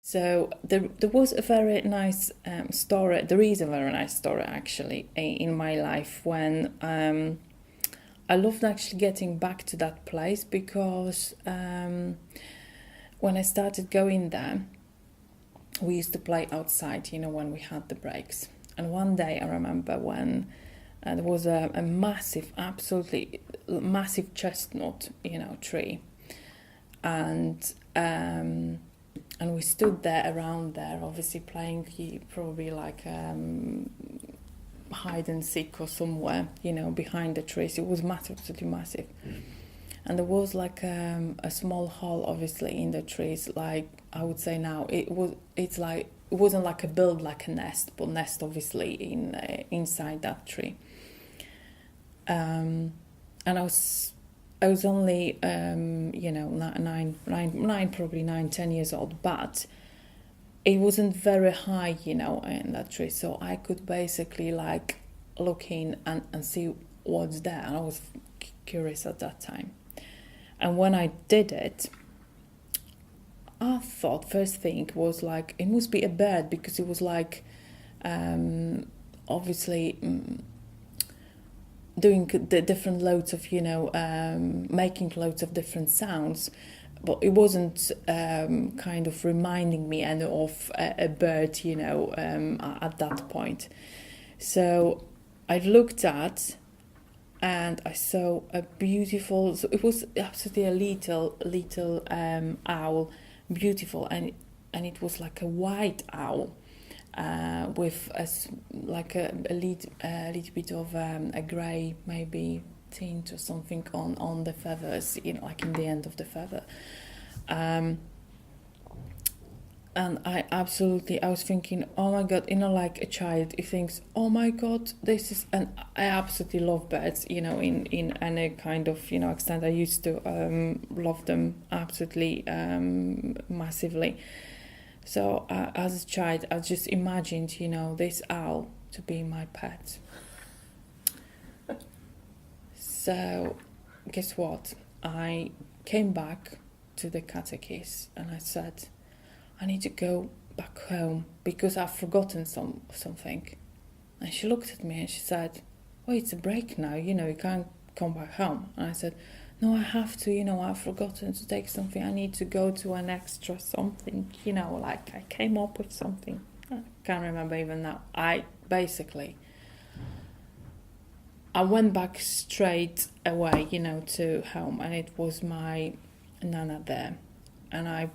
So there was a very nice story. There is a very nice story actually in my life when I loved actually getting back to that place because when I started going there, we used to play outside, when we had the breaks. And one day I remember when there was a massive, absolutely massive chestnut, tree, and we stood there around there, obviously playing probably like hide and seek or somewhere, behind the trees. It was massive, absolutely massive. And there was like a small hole, obviously, in the trees. Like I would say now, it wasn't like a build like a nest, but nest obviously inside that tree. And I was only, probably 9, 10 years old, but it wasn't very high, in that tree. So I could basically like look in and see what's there. And I was curious at that time. And when I did it, I thought first thing was like, it must be a bird because it was like, obviously, doing the different loads of, making loads of different sounds, but it wasn't kind of reminding me any of a bird, at that point. So I looked at, and I saw a beautiful. So it was absolutely a little owl, beautiful, and it was like a white owl. With a little bit of a grey maybe tint or something on the feathers, like in the end of the feather. And I was thinking, oh my God, like a child, he thinks, oh my God, this is, and I absolutely love birds, in any kind of, extent. I used to love them absolutely massively. So as a child, I just imagined, this owl to be my pet. So guess what? I came back to the catechist and I said, I need to go back home because I've forgotten something. And she looked at me and she said, well, it's a break now, you can't come back home. And I said, no, I have to, I've forgotten to take something. I need to go to an extra something, like I came up with something. I can't remember even now. I went back straight away, to home, and it was my nana there. And I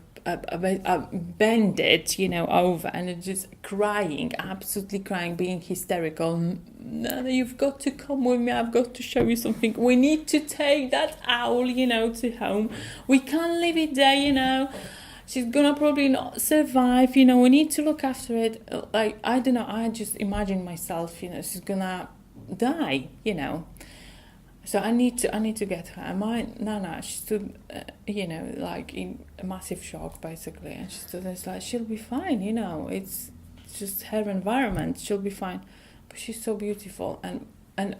bended, over, and it just crying, absolutely crying, being hysterical. Nana, you've got to come with me. I've got to show you something. We need to take that owl, to home. We can't leave it there, She's gonna probably not survive. We need to look after it. Like, I don't know. I just imagine myself, she's gonna die, So I need to get her. And my nana, she stood, like in a massive shock, basically. And she stood there, like, she'll be fine, It's just her environment. She'll be fine. But she's so beautiful. And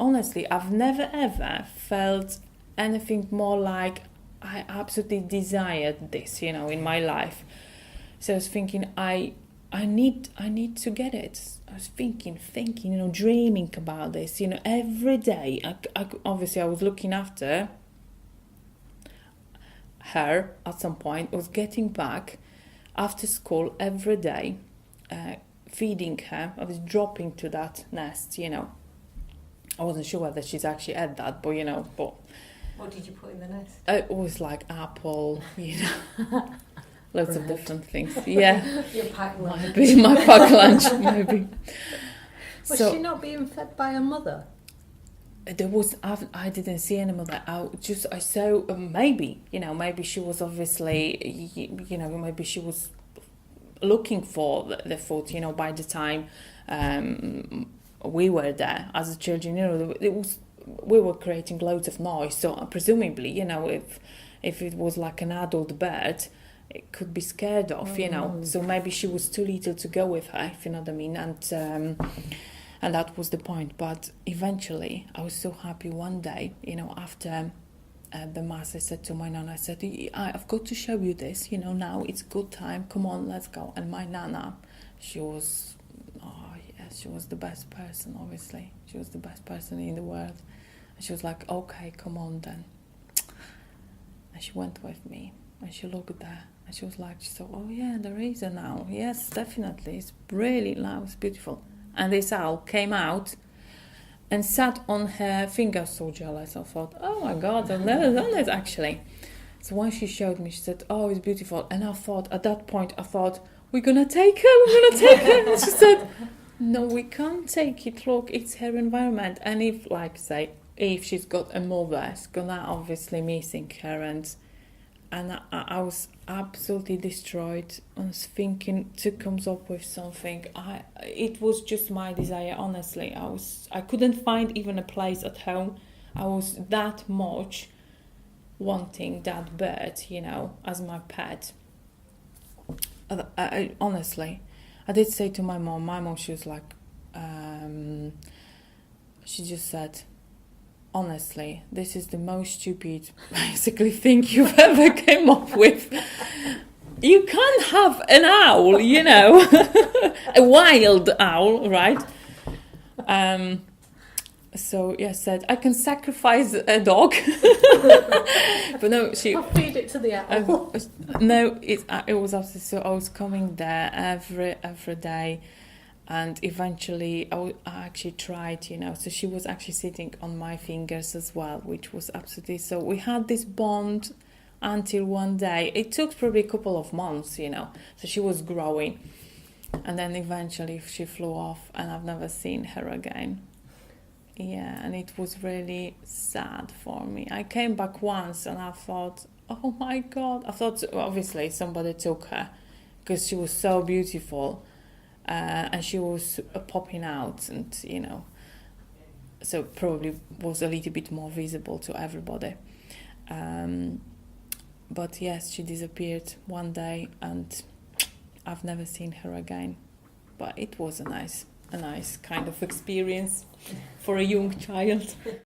honestly, I've never, ever felt anything more like I absolutely desired this, in my life. So I was thinking, I need to get it. I was thinking, dreaming about this, every day. Obviously, I was looking after her at some point. I was getting back after school every day, feeding her. I was dropping to that nest, I wasn't sure whether she's actually at that, but, but... What did you put in the nest? It was like apple, loads of different things. Yeah. Your pack lunch. Maybe my pack lunch, maybe. Was she not being fed by her mother? I didn't see any mother. I saw maybe she was obviously, maybe she was looking for the food, by the time we were there as children, we were creating loads of noise. So presumably, if it was like an adult bird, it could be scared of, So maybe she was too little to go with her, if you know what I mean. And that was the point. But eventually, I was so happy one day, after at the mass, I said to my nana, I said, I've got to show you this, now it's good time, come on, let's go. And my nana, she was the best person, obviously. She was the best person in the world. And she was like, okay, come on then. And she went with me, and she looked there, and she was like, oh yeah, there is an owl. Yes, definitely, it's really loud, it's beautiful. And this owl came out and sat on her finger, so jealous. I thought, oh my God, I've never done it actually. So when she showed me, she said, oh, it's beautiful. And at that point, I thought, we're going to take her. And she said, no, we can't take it. Look, it's her environment. And if she's got a mother, it's going to obviously missing her. And I was absolutely destroyed. I was thinking to come up with something. It was just my desire, honestly. I couldn't find even a place at home. I was that much wanting that bird, as my pet. Honestly, I did say to my mom, she was like, she just said, honestly, this is the most stupid, basically, thing you've ever came up with. You can't have an owl, a wild owl, right? So, yes, said, I can sacrifice a dog. But no, I'll feed it to the owl. No, it was absolutely, so I was coming there every day. And eventually I actually tried, so she was actually sitting on my fingers as well, which was absolutely, so we had this bond until one day. It took probably a couple of months, so she was growing. And then eventually she flew off, and I've never seen her again. Yeah, and it was really sad for me. I came back once and I thought, oh my God. I thought obviously somebody took her because she was so beautiful. And she was popping out, and so probably was a little bit more visible to everybody. But yes, she disappeared one day, and I've never seen her again. But it was a nice kind of experience for a young child.